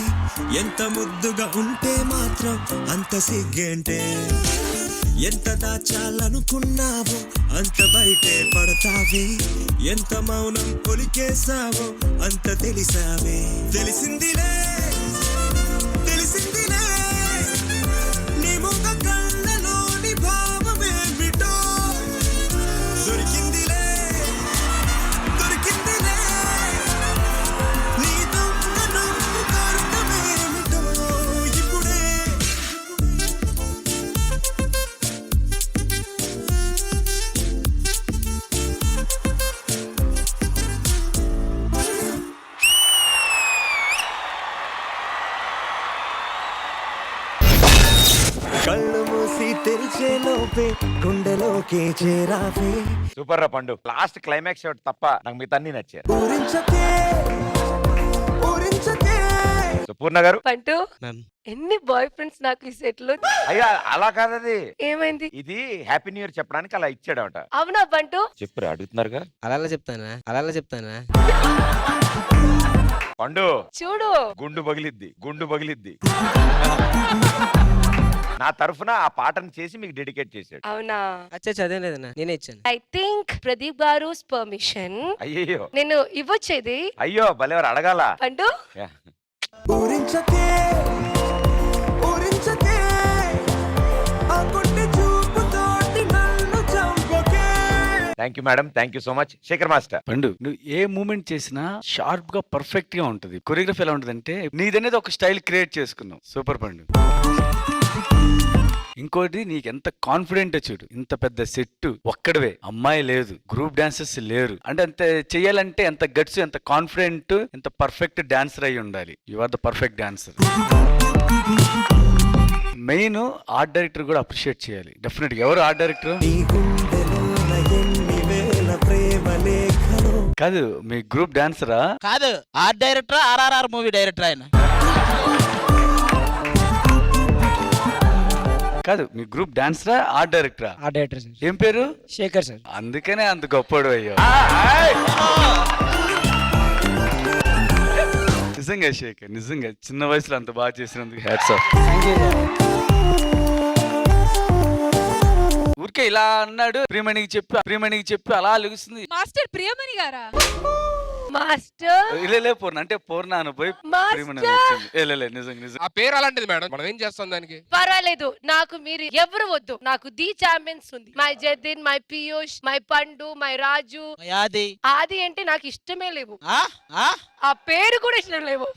ఎంత ముద్దుగా ఉంటే మాత్రం అంత సిగ్గేంటే ఎంత దాచాలనుకున్నావో అంత బయటే పడతావే ఎంత మౌనం పొలికేసావో అంత తెలిసావే తెలిసిందిలే తెలిసిందిలే నీ ముఖ కళ్ళలోని భావమేమిటో దొరికిందిలే దొరికిందిలే నీ దొంగ నవ్వు కారణమేమిటో ఇప్పుడే కళ్ళు మూసి తెరిచే లోపే గుండెలోకే చేరావే సూపర్ రా పండు. లాస్ట్ క్లైమాక్స్ షాట్ తప్ప నాకు మిగతా అన్ని నచ్చారు. ఊరించకే ఊరించకే సో పూర్ణ గారు పండు మ్యామ్. ఎన్ని బాయ్ ఫ్రెండ్స్ నాకు ఈ సెట్ లో. అయ్యా అలా కాదది, ఏమైంది? ఇది హ్యాపీ న్యూ ఇయర్ చెప్పడానికి అలా ఇచ్చాడట. అవునా పండు? చెప్పురా అడుగుతున్నారుగా. అలా చెప్తానా పండు చూడు గుండు పగిలిద్ది గుండు పగిలిద్ది. నా తరఫున ఆ పాటను చేసి మీకు డెడికేట్ చేశాడు. అవునా? అచ్చా చదివేం లేదన్నా, నేనే ఇచ్చాను. ఐ థింక్ ప్రదీప్ గారు పర్మిషన్ అయ్యయ్యో నేను ఇవ్వచ్చేది. అయ్యో భలేవారు అడగాల. పండు యా. ఊరించకే ఊరించకే ఆ కొట్టి చూపుతోటి నన్ను చంపకే. Thank you madam, thank you so much. Shekhar master. Pandu నువ్వు ఏ మూమెంట్ చేసినా షార్ప్ గా పర్ఫెక్ట్ గా ఉంటది. కొరియోగ్రఫీ ఎలా ఉంటది అంటే నీదనేది ఒక స్టైల్ క్రియేట్ చేసుకున్నావు. సూపర్ పండు. ఇంకోటి నీకు ఎంత కాన్ఫిడెంట్ చూడు, ఇంత పెద్ద సెట్ ఒక్కడవే, అమ్మాయి లేదు, గ్రూప్ డాన్సర్స్ లేరు అంటే అంత చెయ్యాలంటే ఎంత గట్స్, ఎంత కాన్ఫిడెంట్, ఎంత పర్ఫెక్ట్ డాన్సర్ అయి ఉండాలి. You are the perfect dancer. Main art director కూడా అప్రిషియేట్ చేయాలి డెఫినెట్. ఎవరు ఆర్ట్ డైరెక్టర్? కాదు మీ గ్రూప్ డాన్సరా? కాదు, art director, RRR movie director ఆయన. కాదు మీ గ్రూప్ డాన్సరా ఆర్ట్ డైరెక్టరా? Art director sir. ఏం పేరు? శేఖర్ సార్. అందుకనే అంత గొప్పడు అయ్యో. నిజంగా శేఖర్, నిజంగా చిన్న వయసులో అంత బాగా చేసినందుకు హ్యాట్స్ ఆఫ్. ఊరికే ఇలా అన్నాడు, ప్రియమణికి చెప్పి అలా లెగుస్తుంది. మాస్టర్ ప్రియమణి గారా? మాస్టర్ లే పూర్ణ అంటే పూర్ణ అనుపోయి ప్రియమణి వచ్చింది. నిజంగా ఆ పేరు అలాంటిది మేడం, మనం ఏం చేస్తాం దానికి? పర్వాలేదు, నాకు మీరు ఎవరు వద్దు. నాకు ది ఛాంపియన్స్ ఉంది. My Jatin, my Piyush, my పండు, మై రాజు. ఆది అంటే నాకు ఇష్టమే లేవు. ఆ పేరు కూడా ఇష్టం లేవు.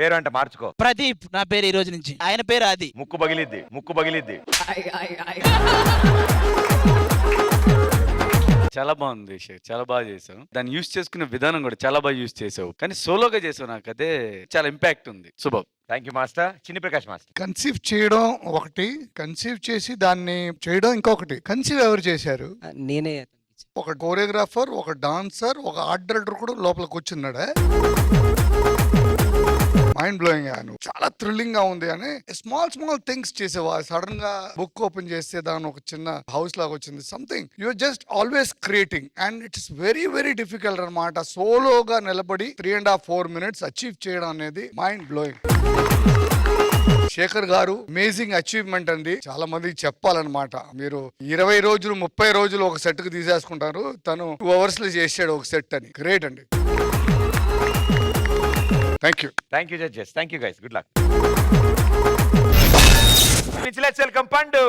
పేరు అంటే మార్చుకో. ప్రదీప్ నా పేరు ఈ రోజు నుంచి. ఆయన పేరు ఆది. ముక్కు పగిలిద్ది. చాలా బాగుంది శేఖర్, చాలా బాగా చేసావు. దాన్ని యూస్ చేసుకునే విధానం కూడా చాలా బాగా యూస్ చేసావు. కానీ సోలోగా చేసావు, నాకు అదే చాలా ఇంపాక్ట్ ఉంది. శుభం. Thank you master. Chinni Prakash master. Conceive చేయడం ఒకటి, కన్సీవ్ చేసి దాన్ని చేయడం ఇంకొకటి. కన్సీవ్ ఎవరు చేశారు? నేనే. ఒక కోరియోగ్రాఫర్, ఒక డాన్సర్, ఒక ఆర్ట్ డైరెక్టర్ కూడా లోపల కూర్చున్నాడా? Mind blowing. నువ్వు చాలా థ్రిల్లింగ్ గా ఉంది అని స్మాల్ థింగ్స్ చేసేవా. సడన్ గా బుక్ ఓపెన్ చేస్తే దాని ఒక చిన్న హౌస్ లాగా వచ్చింది. Something you just always creating and it's very difficult అనమాట. సోలోగా నిలబడి 3.5-4 minutes అచీవ్ చేయడం అనేది మైండ్ బ్లోయింగ్. శేఖర్ గారు అమేజింగ్ అచీవ్మెంట్ అండి. చాలా మందికి చెప్పాలన్నమాట. మీరు 20 రోజులు 30 రోజులు ఒక సెట్ కి తీసేసుకుంటారు, తను 2 hours లో చేసాడు ఒక సెట్ అని. గ్రేట్ అండి. Thank you judges. Thank you guys. Good luck. Let's welcome పండు.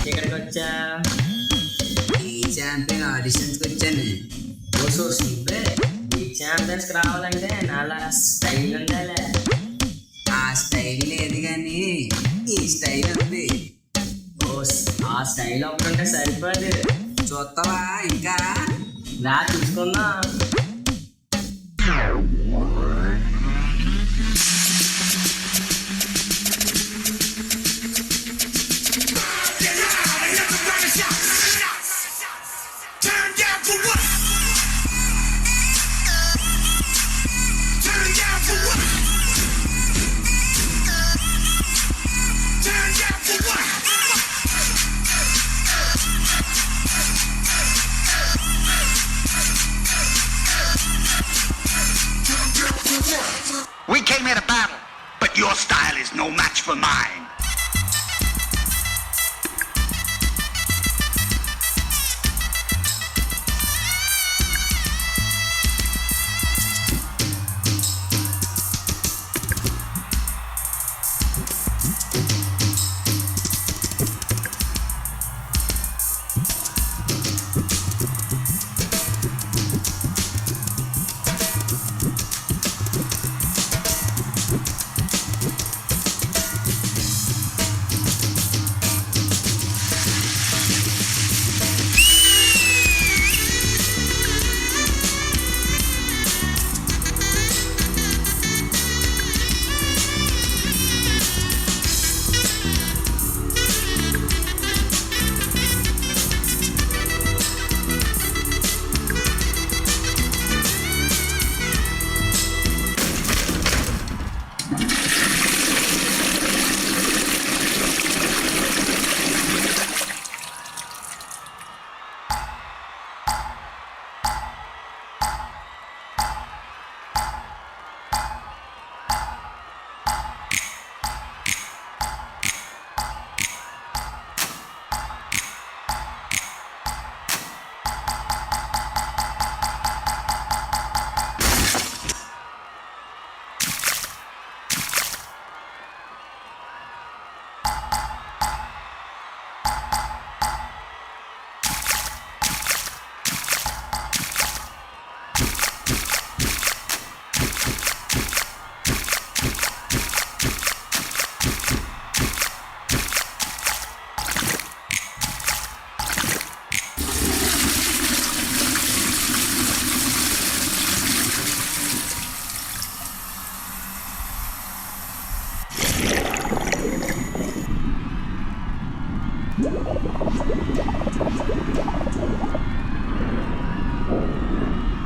ఎక్కడికి వచ్చా? ఈ ఛాంపియన్ ఆడిషన్స్ కి వచ్చాను. ఈ ఛాంపియన్స్ రావాలంటే నాలా స్టైల్ ఉండాలి. ఆ స్టైల్ లేదు కానీ ఈ స్టైల్ ఉంది. ఆ స్టైల్ ఒకటి సరిపోదు. చూస్తావా? ఇంకా రా చూసుకుందాం. We came here to battle, but your style is no match for mine.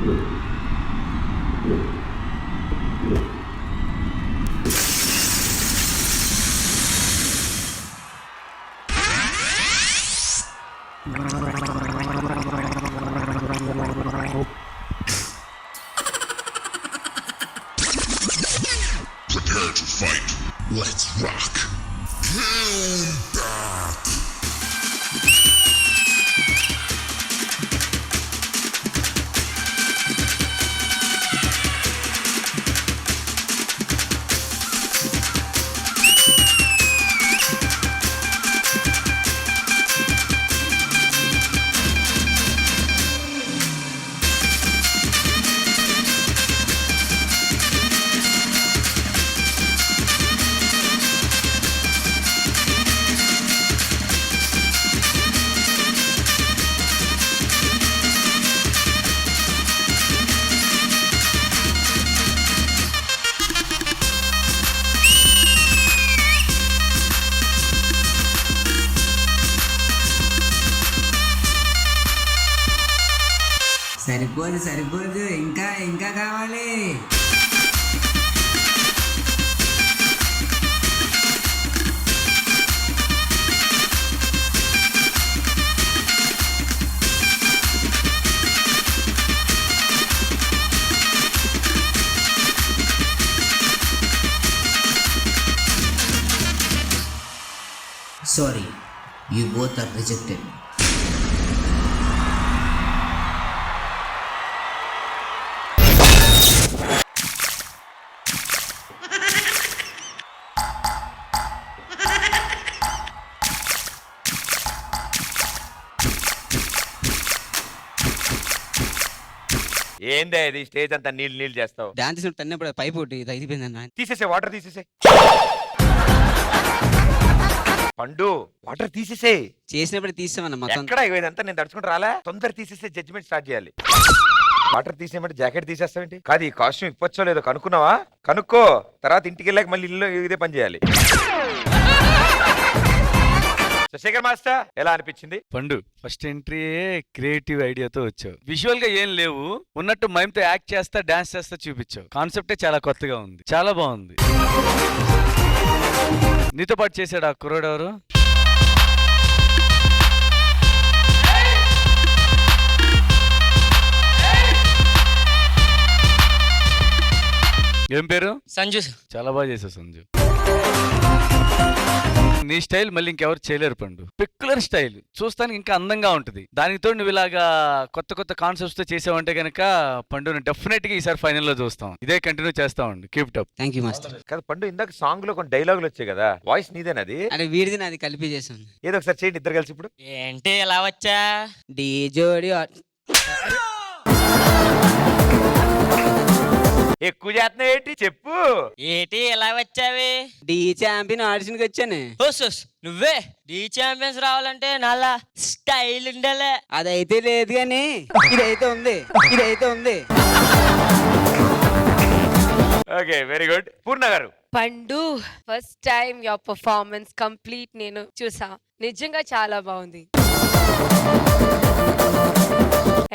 you Prepare to fight. Let's rock. Combat. సరిపోదు సరిపోదు, ఇంకా ఇంకా కావాలి. Sorry, you both are rejected. ఏందే ఇది స్టేజ్ అంతా నీళ్ళు నీళ్ళు చేస్తావు? డాన్స్ చేసినప్పుడు అన్నప్పుడు పైపు ఒకటి ఇది అయిపోయిందన్న. తీసేసే వాటర్ తీసేసే. పండు వాటర్ తీసేసే. చేసినప్పుడు తీసామన్న మొత్తం. ఎక్కడ ఇదంతా నేను తడుచుకుంటూ రాలే. తొందర తీసేసే, జడ్జిమెంట్ స్టార్ట్ చేయాలి. వాటర్ తీసేయమంటే జాకెట్ తీసేస్తావేంటి? కాదు ఈ కాస్ట్యూమ్ ఇప్పొచ్చో లేదో కనుక్కున్నావా? కనుక్కో, తర్వాత ఇంటికి వెళ్ళాక మళ్ళీ ఇల్లు ఇదే పని చేయాలి. శేఖర్ మాస్టర్ ఎలా అనిపించింది? పండు ఫస్ట్ ఎంట్రీయే క్రియేటివ్ ఐడియాతో వచ్చావు. విజువల్ గా ఏం లేవు, ఉన్నట్టు మైమ్ తో యాక్ట్ చేస్తా డాన్స్ చేస్తా చూపించావు. కాన్సెప్టే చాలా కొత్తగా ఉంది, చాలా బాగుంది. నీతో పాటు చేశాడు ఆ కుర్రాడు ఎవరు? ఏం పేరు? సంజు. చాలా బాగా చేసావు సంజు. నీ స్టైల్ మళ్ళీ ఇంకెవరు చేయలేరు పండు. పిక్యులర్ స్టైల్ చూస్తానికి ఇంకా అందంగా ఉంటుంది. దానితో నువ్వు ఇలాగా కొత్త కొత్త కాన్సెప్ట్స్ తో చేసావంటే గనక పండును డెఫినెట్ గా ఈసారి ఫైనల్ లో చూస్తాం. ఇదే కంటిన్యూ చేస్తామండి. Keep up. Thank you master. కదా పండు, ఇందాక సాంగ్ లో కొన్ని డైలాగులు వచ్చాయి కదా, వాయిస్ నీదేనది? అంటే వీడిది నాది కలిపి చేసాను. ఏదో ఒకసారి చేయండి ఇద్దరు కలిసి. ఇప్పుడు ఏంటి ఎలా వచ్చా? డీ జోడి ఎక్కువ చేస్తున్నా ఏంటి చెప్పు. ఏంటి ఎలా వచ్చావి? డీ ఛాంపియన్ ఆడిషన్ కి వచ్చాను. నువ్వే డి ఛాంపియన్స్ రావాలంటే నాలా స్టైల్ ఉండాలే. అదైతే లేదు కానీ ఇదైతే ఉంది, ఇదైతే ఉంది. Okay, very good. పూర్ణ గారు. పండు first time your performance complete నేను చూసా, నిజంగా చాలా బాగుంది.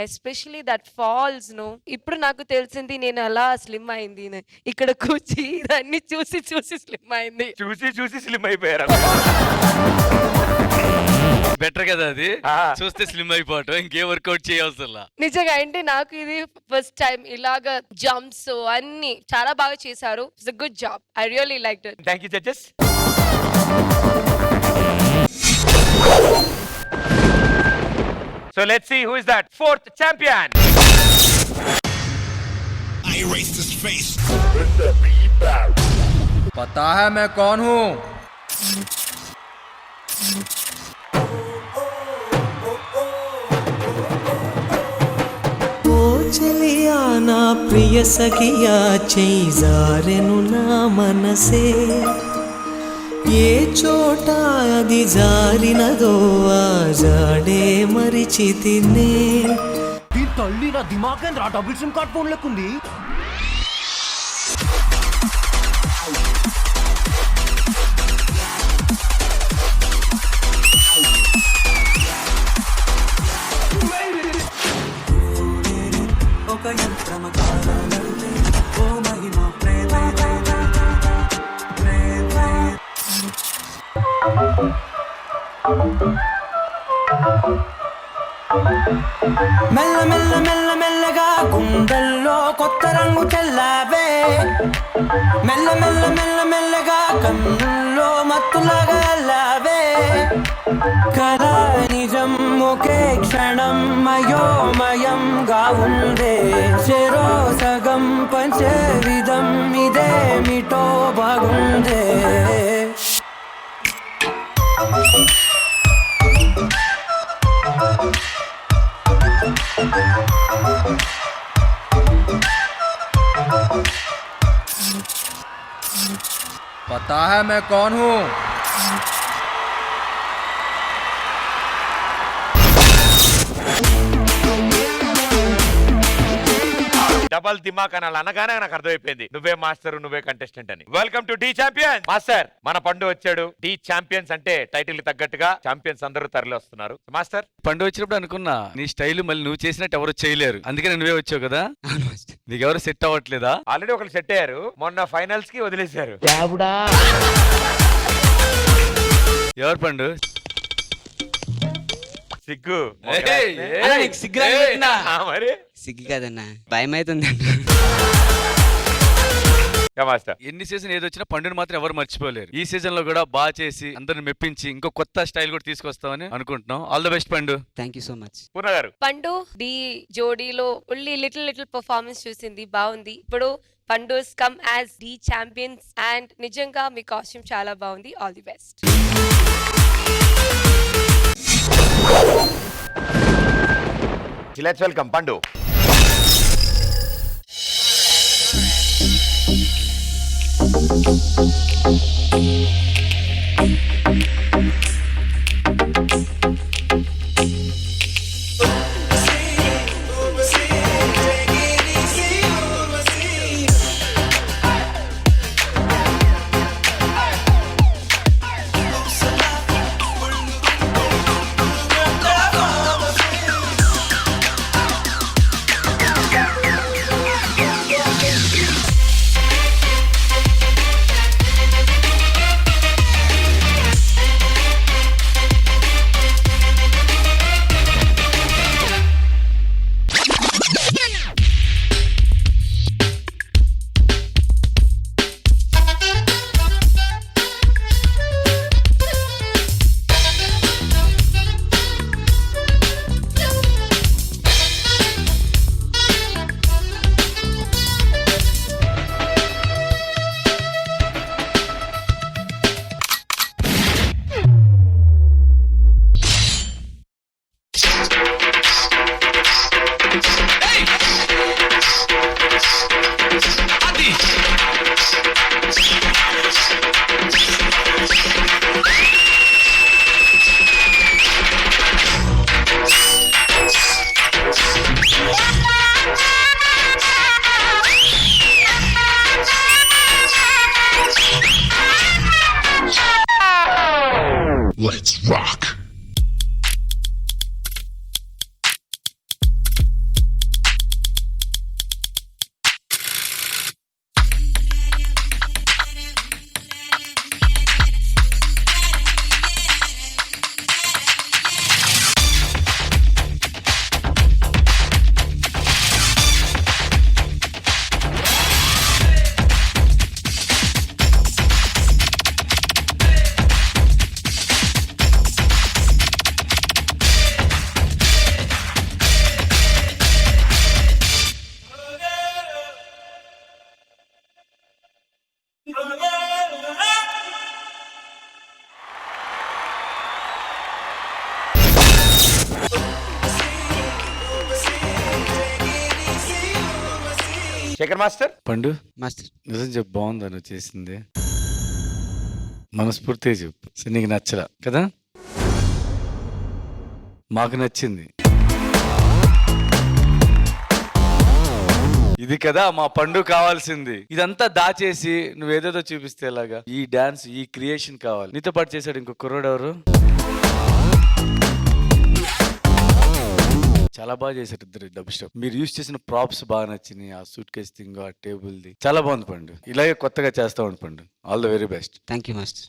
ఎస్పెషలీ దట్ ఫాల్స్ ను. ఇప్పుడు నాకు తెలిసింది నేను అలా స్లిమ్ అయింది. ఇక్కడ కూర్చి ఇదన్నీ చూసి చూసి స్లిమ్ అయింది. చూసి చూసి స్లిమ్ అయిపోయారు. బెటర్ కదా అది, చూస్తే స్లిమ్ అయిపోవటం, ఇంకే వర్కౌట్ చేయవలసిన. నిజంగా అంటే నాకు ఇది ఫస్ట్ టైం ఇలాగా జంప్స్ అన్ని చాలా బాగా చేశారు. It's a good job. I really liked it. Thank you judges. So let's see who is that fourth champion. I erase this face. पता है मैं कौन हूँ? ओ चलिया ना प्रिय सखिया चैजारेनु ना मनसे ఏ చోట అది జారినదో ఆ జాడే మరిచితినే. దీని తల్లి నా దిమాగేంద్ర డబుల్ సిమ్ కార్డ్ ఫోన్ లెక్కుంది. ఒక యంత్రమ కాలాలంటే ఓ మహిమ ప్రేమ ప్రేమ. మెల్ల మెల్ల మెల్ల మెల్లగా గుండెల్లో కొత్త రంగు చల్లావే మెల్ల మెల్ల మెల్ల మెల్లగా కన్నుల్లో మత్తులాగా అల్లావే కళ నిజం ఒకే క్షణం మయోమయంగా ఉందే చెరో సగం పంచే విధం ఇదేమిటో బాగుందే पता है मैं कौन हूँ? డబల్ దిమాక్ అని అలా అనగానే నాకు అర్థమైపోయింది నువ్వే మాస్టర్ నువ్వే కంటెస్టెంట్ అని. Welcome to Dhee champions. Master మన పండు వచ్చాడు. టీ ఛాంపియన్స్ అంటే టైటిల్ తగ్గట్టుగా ఛాంపియన్స్ అందరూ తరలి వస్తున్నారు. మాస్టర్ పండు వచ్చినప్పుడు అనుకున్నా నీ స్టైల్ మళ్ళీ నువ్వు చేసినట్టు ఎవరు చేయలేరు, అందుకని నువ్వే వచ్చావు కదా. నీకు ఎవరు సెట్ అవ్వట్లేదా? ఆల్రెడీ ఒకరు సెట్ అయ్యారు, మొన్న ఫైనల్స్ కి వదిలేశారు. ఎవరు పండు? సిగ్గు మరి సిగ్గు కదన్నా, భయం అవుతుంది. ఎన్ని సీజన్ ఏది వచ్చినా పండుని మాత్రం ఎవరు మర్చిపోలేరు. ఈ సీజన్ లో కూడా బాగా చేసి అందరిని మెప్పించి ఇంకో కొత్త స్టైల్ కూడా తీసుకొస్తామని అనుకుంటున్నాం. All the best Pandu. Thank you so much. Purna గారు. పండు ది జోడీలో ఓన్లీ లిటిల్ పర్ఫార్మెన్స్ చూసింది, బాగుంది. ఇప్పుడు Pandus come as the champions and నిజంగా మీ కాస్ట్యూమ్ చాలా బాగుంది. All the best. Let's welcome Pandu. Let's rock. Shekhar master. Pandu master నిజం చెప్పు, బాగుందా నువ్వు చేసింది? మనస్ఫూర్తిగా చెప్పు. సో నీకు నచ్చలా కదా? మాకు నచ్చింది. ఇది కదా మా పండు కావాల్సింది. ఇదంతా దాచేసి నువ్వేదేదో చూపిస్తే ఎలాగా? ఈ డాన్స్, ఈ క్రియేషన్ కావాలి. నీతో పాటు చేశాడు ఇంకో కుర్రోడు ఎవరు? చాలా బాగా చేశారు ఇద్దరు డబ్ స్టెప్. మీరు యూజ్ చేసిన ప్రాప్స్ బాగా నచ్చినాయి. ఆ సూట్ కేస్ థింగ్, ఆ టేబుల్ ది చాలా బాగుంది పండు. ఇలాగే కొత్తగా చేస్తా ఉండి పండు. All the very best. Thank you master.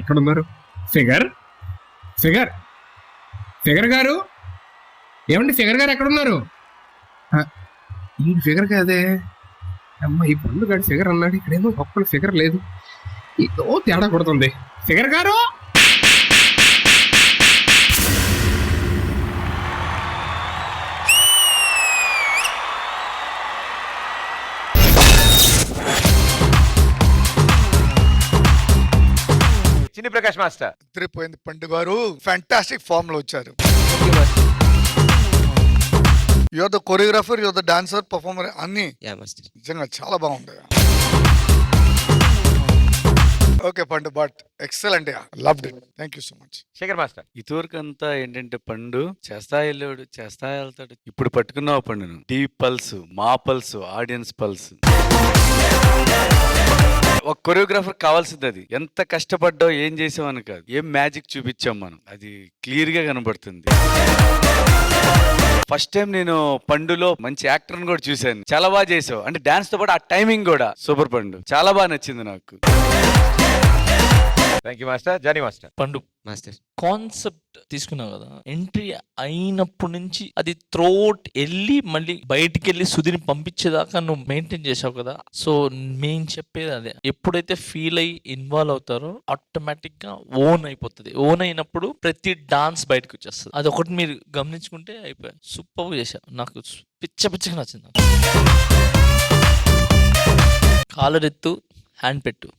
ఎక్కడున్నారు? ఫిగర్ ఫిగర్ ఫిగర్ గారు, ఏమండి ఫిగర్ గారు ఎక్కడున్నారు? ఈ ఫిగర్ కాదే అమ్మ, ఈ పండు గారి ఫిగర్ అన్నాడు, ఇక్కడేమో ఒక్కడు ఫిగర్ లేదు, ఏదో తేడా కొడుతుంది. ఫిగర్ గారు, చిన్ని ప్రకాష్ మాస్టర్. తిరిగిపోయింది పండు గారు, ఫ్యాంటాస్టిక్ ఫామ్ లో వచ్చారు. Your the choreographer, your the dancer, performer అన్ని నిజంగా చాలా బాగుంది. Okay Pandu, but excellent, loved it, thank you so much. Shekhar master. ఇదివరకు అంతా ఏంటంటే పండు చేస్తా వెళ్ళాడు, చేస్తా వెళ్తాడు. ఇప్పుడు పట్టుకున్నావు పండును, టీవీ పల్స్, మా పల్స్, ఆడియన్స్ పల్స్. ఒక కొరియోగ్రాఫర్ కావాల్సింది అది. ఎంత కష్టపడ్డావు, ఏం చేసామని కాదు, ఏం మ్యాజిక్ చూపించాం మనం, అది క్లియర్ గా కనబడుతుంది. ఫస్ట్ టైం నేను పండులో మంచి యాక్టర్ కూడా చూశాను. చాలా బాగా చేసావు, అంటే డాన్స్ తో పాటు ఆ టైమింగ్ కూడా సూపర్. పండు చాలా బాగా నచ్చింది నాకు. Thank you master. Johnny master. Pandu master, concept తీసుకున్నావు కదా, ఎంట్రీ అయినప్పటి నుంచి అది త్రోట్ వెళ్ళి మళ్ళీ బయటికి వెళ్ళి సుధిని పంపించేదాకా నువ్వు మెయింటైన్ చేసావు కదా. సో మేము చెప్పేది అదే, ఎప్పుడైతే ఫీల్ అయ్యి ఇన్వాల్వ్ అవుతారో ఆటోమేటిక్ గా ఓన్ అయిపోతుంది. ఓన్ అయినప్పుడు ప్రతి డాన్స్ బయటకు వచ్చేస్తుంది. అది ఒకటి మీరు గమనించుకుంటే అయిపోయాయి. సూపర్ చేశావు, నాకు పిచ్చగా నచ్చింది. కాలరెత్తు, హ్యాండ్ పెట్టు.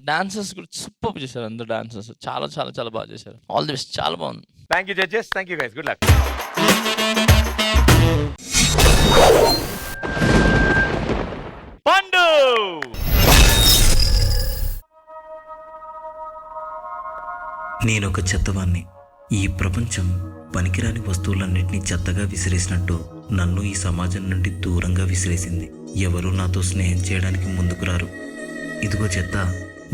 డాన్సర్స్ కూడా సూపర్ చేశారు, అందరు డాన్సర్స్ చాలా చాలా చాలా బాగా చేశారు. ఆల్ ది బెస్ట్, చాలా బాగుంది. Thank you judges, thank you guys, good luck. పండు నేనొక చెత్తవాణ్ణి. ఈ ప్రపంచం పనికిరాని వస్తువులన్నింటినీ చెత్తగా విసిరేసినట్టు నన్ను ఈ సమాజం నుండి దూరంగా విసిరేసింది. ఎవరూ నాతో స్నేహం చేయడానికి ముందుకు రారు. ఇదిగో చెత్త,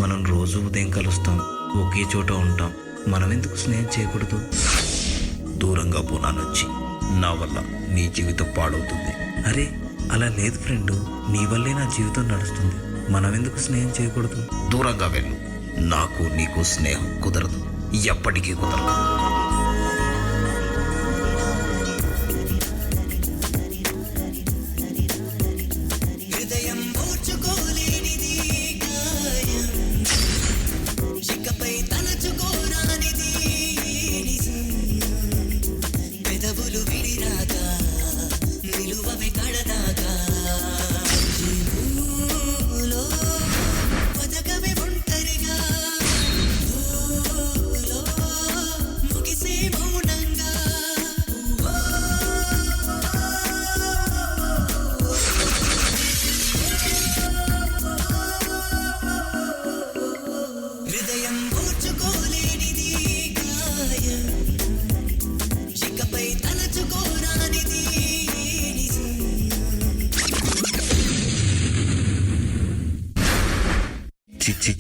మనం రోజు ఉదయం కలుస్తాం, ఒకే చోట ఉంటాం, మనం ఎందుకు స్నేహం చేయకూడదు? దూరంగా పోనానొచ్చి నా వల్ల నీ జీవితం పాడవుతుంది. అరే అలా లేదు ఫ్రెండు, నీ వల్లే నా జీవితం నడుస్తుంది, మనం ఎందుకు స్నేహం చేయకూడదు? దూరంగా వెళ్ళు, నాకు నీకు స్నేహం కుదరదు, ఎప్పటికీ కుదరదు.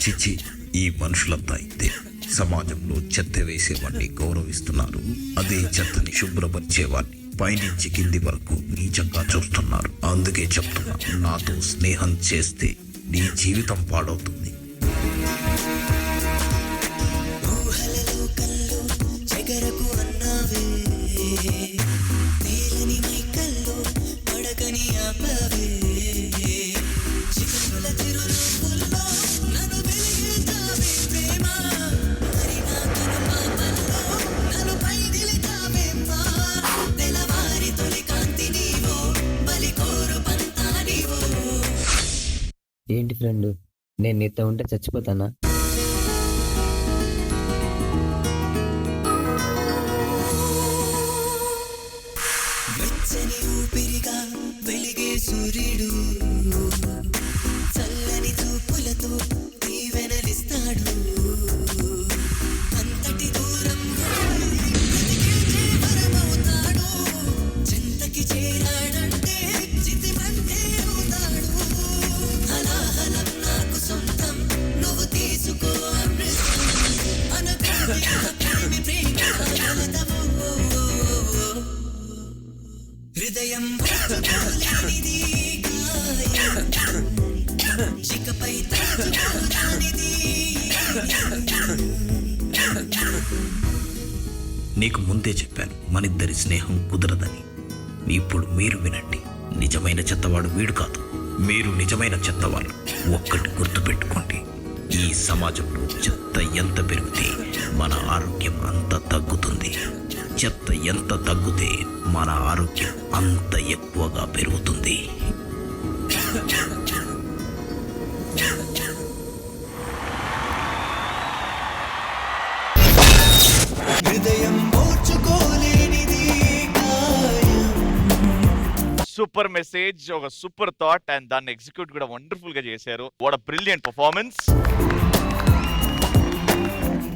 చిచ్చి, ఈ మనుషులంతా అయితే సమాజంలో చెత్త వేసేవాడిని గౌరవిస్తున్నారు, అదే చెత్తని శుభ్రపరిచేవాడిని పైనుంచి కింది వరకు నీచంగా చూస్తున్నారు. అందుకే చెప్తున్నా, నాతో స్నేహం చేస్తే నీ జీవితం పాడవుతుంది. ఏంటి ఫ్రెండ్, నేను నీతో ఉంటే చచ్చిపోతానా? వెలిగే సూర్యుడు చల్లని చూపులతో దీవెనలిస్తాడు. అంతటి దూరం చింతకి చేరాడంటే చితిమంటే అవుతాడు. హలాహలం నాకు సొంతం, నువ్వు తీసుకో నీకు ముందే చెప్పాను మనిద్దరి స్నేహం కుదరదని. ఇప్పుడు మీరు వినండి, నిజమైన చెత్తవాడు వీడు కాదు, మీరు నిజమైన చెత్తవాళ్ళు. ఒక్కటి గుర్తుపెట్టుకోండి, ఈ సమాజంలో చెత్త ఎంత పెరిగితే మన ఆరోగ్యం అంత తగ్గుతుంది. చెత్త ఎంత తగ్గితే మన ఆరోగ్యం అంత ఎక్కువగా పెరుగుతుంది. సూపర్ మెసేజ్, ఒక సూపర్ థాట్ అండ్ దాన్ని ఎగ్జిక్యూట్ కూడా వండర్ఫుల్ గా చేశారు. What a brilliant performance.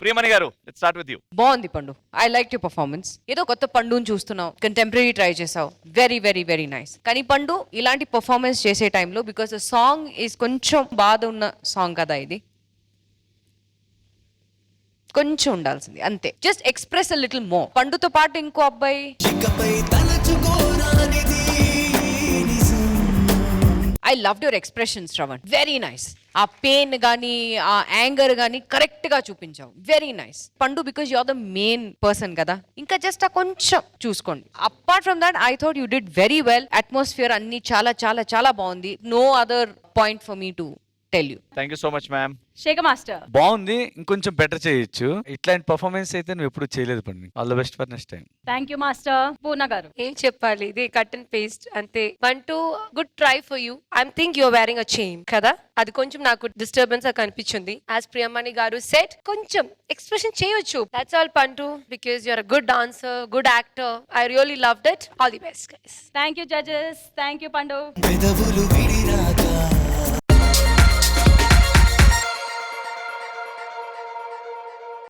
Priyamani గారు, లెట్స్ స్టార్ట్ విత్ యు. బాగుంది పండు, ఐ లైక్ యువర్ పర్ఫార్మెన్స్. ఏదో కొత్త పండుని చూస్తున్నావు, కంటెంపరీ ట్రై చేసావు, వెరీ వెరీ వెరీ నైస్. కానీ పండు ఇలాంటి పర్ఫార్మెన్స్ చేసే టైంలో, బికాస్ సాంగ్ ఈజ్ కొంచెం బాధ ఉన్న సాంగ్ కదా ఇది, కొంచెం ఉండాల్సింది అంతే. Just express a little more. పండుతో పాటు ఇంకో అబ్బాయి, I loved your expression Shravan, very nice. ఆ పెయిన్ గానీ ఆ యాంగర్ గానీ కరెక్ట్ గా చూపించావు, very nice. Pandu because you are the main person కదా, ఇంకా జస్ట్ ఆ కొంచెం చూసుకోండి. Apart from that I thought you did very well. Atmosphere అన్ని చాలా చాలా చాలా బాగుంది. No other point for me to tell you. Thank you so much ma'am. Shekhar master బాగుంది, ఇంకొంచెం బెటర్ చేయొచ్చు. ఇట్లాంటి పర్ఫార్మెన్స్ అయితే నువ్వు ఎప్పుడు చేయలేదు పండి. All the best for next time. Thank you master. Purna గారు ఏం చెప్పాలి, ఇది కట్ అండ్ పేస్ట్ అంతే. 1 2 good try for you. I think you're wearing a chain కదా, అది కొంచెం నాకు డిస్టర్బెన్స్ గా కనిపించింది. యాజ్ ప్రియమణి గారు సెట్, కొంచెం ఎక్స్ప్రెషన్ చేయొచ్చు. That's all Pandu, because you're a good dancer, good actor. I really loved it. All the best guys. Thank you judges. Thank you Pandu. పెదవులు విడినా